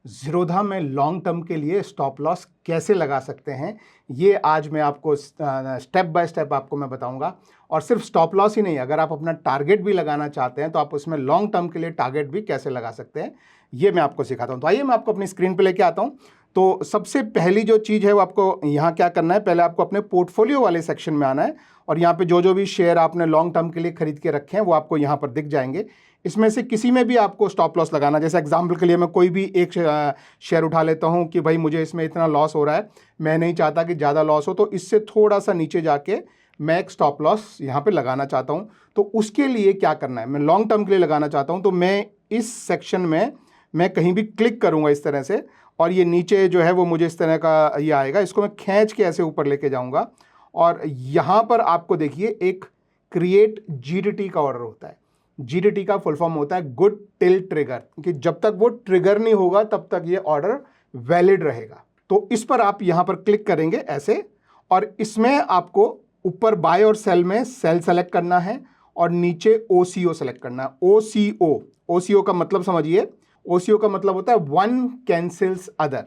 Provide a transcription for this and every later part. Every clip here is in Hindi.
ज़ीरोधा में लॉन्ग टर्म के लिए स्टॉप लॉस कैसे लगा सकते हैं, ये आज मैं आपको स्टेप बाय स्टेप आपको मैं बताऊंगा। और सिर्फ स्टॉप लॉस ही नहीं, अगर आप अपना टारगेट भी लगाना चाहते हैं तो आप उसमें लॉन्ग टर्म के लिए टारगेट भी कैसे लगा सकते हैं, ये मैं आपको सिखाता हूं। तो आइए मैं आपको अपनी स्क्रीन पे लेके आता हूं। तो सबसे पहली जो चीज़ है वो आपको यहाँ क्या करना है, पहले आपको अपने पोर्टफोलियो वाले सेक्शन में आना है और यहाँ पे जो जो भी शेयर आपने लॉन्ग टर्म के लिए खरीद के रखे हैं वो आपको यहाँ पर दिख जाएंगे। इसमें से किसी में भी आपको स्टॉप लॉस लगाना, जैसे एग्जांपल के लिए मैं कोई भी एक शेयर उठा लेता हूं कि भाई मुझे इसमें इतना लॉस हो रहा है, मैं नहीं चाहता कि ज़्यादा लॉस हो, तो इससे थोड़ा सा नीचे जाके मैं एक स्टॉप लॉस यहाँ पे लगाना चाहता हूं। तो उसके लिए क्या करना है, मैं लॉन्ग टर्म के लिए लगाना चाहता हूं, तो मैं इस सेक्शन में मैं कहीं भी क्लिक करूँगा इस तरह से, और ये नीचे जो है वो मुझे इस तरह का ये आएगा, इसको मैं खींच के ऐसे ऊपर लेके जाऊँगा और यहाँ पर आपको देखिए एक क्रिएट जीडीटी का ऑर्डर होता है। जीडीटी का फुल फॉर्म होता है गुड टिल ट्रिगर, कि जब तक वो ट्रिगर नहीं होगा तब तक ये ऑर्डर वैलिड रहेगा। तो इस पर आप यहां पर क्लिक करेंगे ऐसे, और इसमें आपको ऊपर बाय और सेल में सेल सेलेक्ट करना है और नीचे ओसीओ सेलेक्ट करना है। ओसीओ का मतलब समझिए, ओसीओ का मतलब होता है वन कैंसिल्स अदर।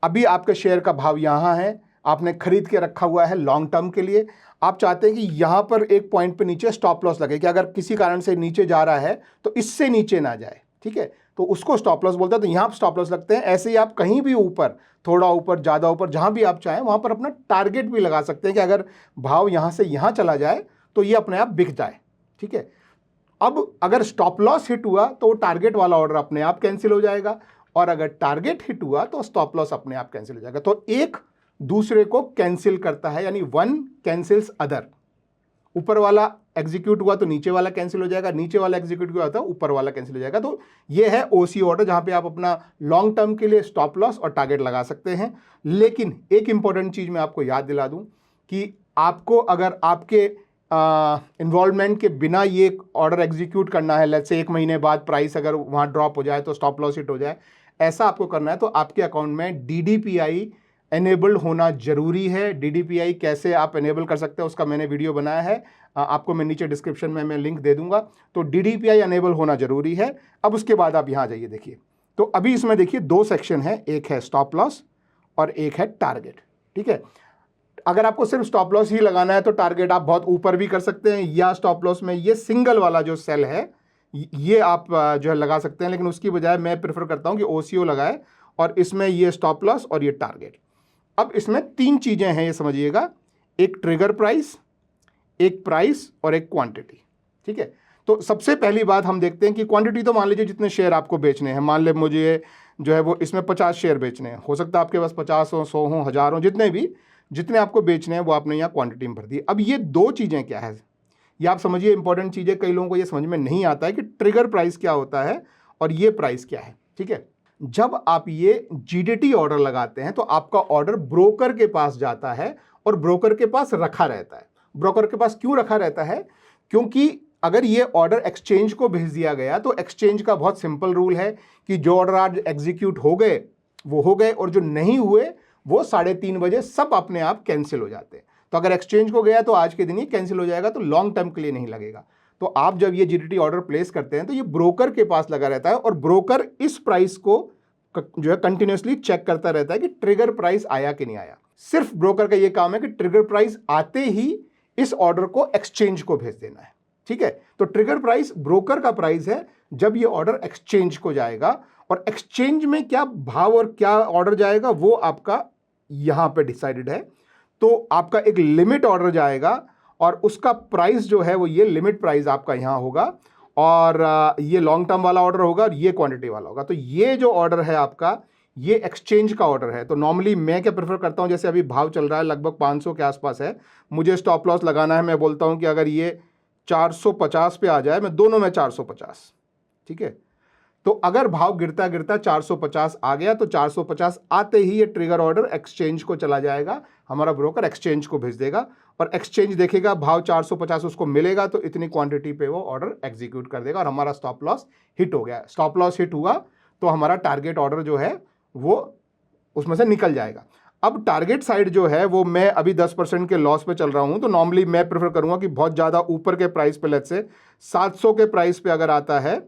अभी आपके शेयर का भाव यहां है, आपने खरीद के रखा हुआ है लॉन्ग टर्म के लिए, आप चाहते हैं कि यहां पर एक पॉइंट पे नीचे स्टॉप लॉस लगे कि अगर किसी कारण से नीचे जा रहा है तो इससे नीचे ना जाए, ठीक है, तो उसको स्टॉप लॉस बोलते हैं। तो यहां पर स्टॉप लॉस लगते हैं। ऐसे ही आप कहीं भी ऊपर, थोड़ा ऊपर, ज़्यादा ऊपर, जहां भी आप चाहें वहां पर अपना टारगेट भी लगा सकते हैं कि अगर भाव यहां से यहां चला जाए तो ये अपने आप बिक जाए, ठीक है। अब अगर स्टॉप लॉस हिट हुआ तो वो टारगेट वाला ऑर्डर अपने आप कैंसिल हो जाएगा, और अगर टारगेट हिट हुआ तो स्टॉप लॉस अपने आप कैंसिल हो जाएगा। तो एक दूसरे को कैंसिल करता है, यानी वन कैंसिल्स अदर। ऊपर वाला एग्जीक्यूट हुआ तो नीचे वाला कैंसिल हो जाएगा, नीचे वाला एग्जीक्यूट हुआ तो ऊपर वाला कैंसिल हो जाएगा। तो ये है ओसी ऑर्डर, जहां पे आप अपना लॉन्ग टर्म के लिए स्टॉप लॉस और टारगेट लगा सकते हैं। लेकिन एक इंपॉर्टेंट चीज मैं आपको याद दिला दूं कि आपको अगर आपके इन्वॉल्वमेंट के बिना ये ऑर्डर एग्जीक्यूट करना है, लेट्स से 1 महीने बाद प्राइस अगर वहां ड्रॉप हो जाए तो स्टॉप लॉस हिट हो जाए, ऐसा आपको करना है तो आपके अकाउंट में डीडीपीआई एनेबल्ड होना जरूरी है। डीडीपीआई कैसे आप एनेबल कर सकते हैं उसका मैंने वीडियो बनाया है, आपको मैं नीचे डिस्क्रिप्शन में मैं लिंक दे दूंगा। तो डीडीपीआई एनेबल होना जरूरी है। अब उसके बाद आप यहाँ जाइए, देखिए तो अभी इसमें देखिए 2 सेक्शन है, एक है स्टॉप लॉस और एक है टारगेट, ठीक है। अगर आपको सिर्फ स्टॉप लॉस ही लगाना है तो टारगेट आप बहुत ऊपर भी कर सकते हैं, या स्टॉप लॉस में ये सिंगल वाला जो सेल है ये आप जो है लगा सकते हैं, लेकिन उसकी बजाय मैं प्रेफर करता हूं कि ओसीओ लगाए और इसमें ये स्टॉप लॉस और ये टारगेट। अब इसमें 3 चीजें हैं, ये समझिएगा, एक ट्रिगर प्राइस, एक प्राइस और एक क्वांटिटी, ठीक है। तो सबसे पहली बात हम देखते हैं कि क्वांटिटी, तो मान लीजिए जितने शेयर आपको बेचने हैं, मान ले मुझे जो है वो इसमें 50 शेयर बेचने हैं, हो सकता है आपके पास 50 हो, 100 हो, 1000 हो, जितने आपको बेचने हैं वो आपने यहाँ क्वांटिटी में भर दी। अब ये 2 चीज़ें क्या है, ये आप समझिए इंपॉर्टेंट चीज़ें, कई लोगों को ये समझ में नहीं आता है कि ट्रिगर प्राइस क्या होता है और ये प्राइस क्या है, ठीक है। जब आप ये जीडीटी ऑर्डर लगाते हैं तो आपका ऑर्डर ब्रोकर के पास जाता है और ब्रोकर के पास रखा रहता है। ब्रोकर के पास क्यों रखा रहता है, क्योंकि अगर ये ऑर्डर एक्सचेंज को भेज दिया गया तो एक्सचेंज का बहुत सिंपल रूल है कि जो ऑर्डर आज एग्जीक्यूट हो गए वो हो गए, और जो नहीं हुए वो 3:30 बजे सब अपने आप कैंसिल हो जाते हैं। तो अगर एक्सचेंज को गया तो आज के दिन ही कैंसिल हो जाएगा, तो लॉन्ग टर्म के लिए नहीं लगेगा। तो आप जब ये जीडीटी ऑर्डर प्लेस करते हैं तो ये ब्रोकर के पास लगा रहता है, और ब्रोकर इस प्राइस को जो है कंटिन्यूअसली चेक करता रहता है कि ट्रिगर प्राइस आया कि नहीं आया। सिर्फ ब्रोकर का ये काम है कि ट्रिगर प्राइस आते ही इस ऑर्डर को एक्सचेंज को भेज देना है, ठीक है। तो ट्रिगर प्राइस ब्रोकर का प्राइस है जब ये ऑर्डर एक्सचेंज को जाएगा, और एक्सचेंज में क्या भाव और क्या ऑर्डर जाएगा वो आपका यहां पे डिसाइडेड है। तो आपका एक लिमिट ऑर्डर जाएगा और उसका प्राइस जो है वो ये लिमिट प्राइस आपका यहां होगा, और ये लॉन्ग टर्म वाला ऑर्डर होगा और ये क्वांटिटी वाला होगा। तो ये जो ऑर्डर है आपका, ये एक्सचेंज का ऑर्डर है। तो नॉर्मली मैं क्या प्रेफर करता हूं, जैसे अभी भाव चल रहा है लगभग 500 के आसपास है, मुझे स्टॉप लॉस लगाना है, मैं बोलता हूं कि अगर ये 450 पे आ जाए, मैं दोनों में 450, ठीक है। तो अगर भाव गिरता गिरता 450 आ गया तो 450 आते ही ये ट्रिगर ऑर्डर एक्सचेंज को चला जाएगा, हमारा ब्रोकर एक्सचेंज को भेज देगा, और एक्सचेंज देखेगा भाव 450 उसको मिलेगा तो इतनी क्वांटिटी पे वो ऑर्डर एग्जीक्यूट कर देगा और हमारा स्टॉप लॉस हिट हो गया। स्टॉप लॉस हिट हुआ तो हमारा टारगेट ऑर्डर जो है वो उसमें से निकल जाएगा। अब टारगेट साइड जो है वो मैं अभी 10% के लॉस पे चल रहा हूं, तो नॉर्मली मैं प्रेफर करूंगा कि बहुत ज़्यादा ऊपर के प्राइस पे, लेट्स से 700 के प्राइस पे अगर आता है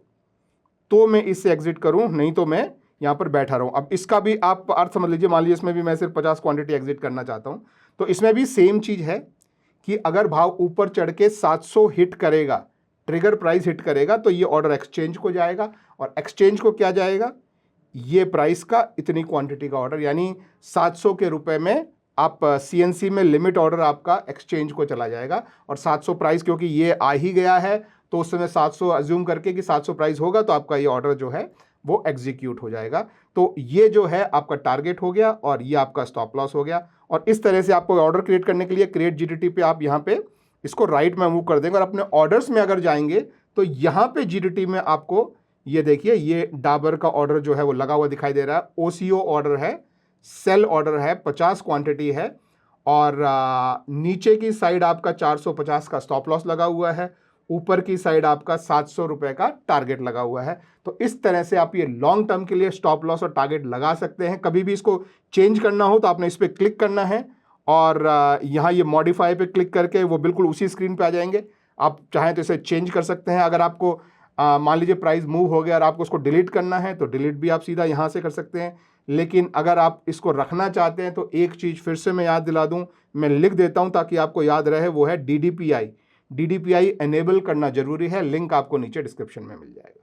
तो मैं इससे एग्जिट करूं, नहीं तो मैं यहाँ पर बैठा रहूँ। अब इसका भी आप अर्थ समझ लीजिए, मान लीजिए इसमें भी मैं सिर्फ 50 क्वांटिटी एग्जिट करना चाहता हूँ, तो इसमें भी सेम चीज़ है कि अगर भाव ऊपर चढ़ के 700 हिट करेगा, ट्रिगर प्राइस हिट करेगा, तो ये ऑर्डर एक्सचेंज को जाएगा, और एक्सचेंज को क्या जाएगा, ये प्राइस का इतनी क्वांटिटी का ऑर्डर, यानी 700 के रुपए में आप CNC में लिमिट ऑर्डर आपका एक्सचेंज को चला जाएगा। और 700 प्राइस क्योंकि ये आ ही गया है, तो उस समय 700 अज्यूम करके कि 700 प्राइस होगा, तो आपका ये ऑर्डर जो है वो एग्जीक्यूट हो जाएगा। तो ये जो है आपका टारगेट हो गया, और ये आपका स्टॉप लॉस हो गया। और इस तरह से आपको ऑर्डर क्रिएट करने के लिए क्रिएट GDT पे आप यहाँ पे इसको राइट में मूव कर देंगे, और अपने ऑर्डर्स में अगर जाएंगे तो यहाँ पे GDT में आपको ये देखिए, ये डाबर का ऑर्डर जो है वो लगा हुआ दिखाई दे रहा है। OCO ऑर्डर है, सेल ऑर्डर है, 50 क्वांटिटी है, और नीचे की साइड आपका 450 का स्टॉप लॉस लगा हुआ है, ऊपर की साइड आपका 700 रुपए का टारगेट लगा हुआ है। तो इस तरह से आप ये लॉन्ग टर्म के लिए स्टॉप लॉस और टारगेट लगा सकते हैं। कभी भी इसको चेंज करना हो तो आपने इस पर क्लिक करना है, और यहाँ ये मॉडिफाई पे क्लिक करके वो बिल्कुल उसी स्क्रीन पे आ जाएंगे। आप चाहें तो इसे चेंज कर सकते हैं। अगर आपको मान लीजिए प्राइस मूव हो गया और आपको उसको डिलीट करना है, तो डिलीट भी आप सीधा यहाँ से कर सकते हैं। लेकिन अगर आप इसको रखना चाहते हैं, तो एक चीज़ फिर से मैं याद दिला दूं, मैं लिख देता हूं ताकि आपको याद रहे, वो है DDPI। DDPI एनेबल करना जरूरी है, लिंक आपको नीचे डिस्क्रिप्शन में मिल जाएगा।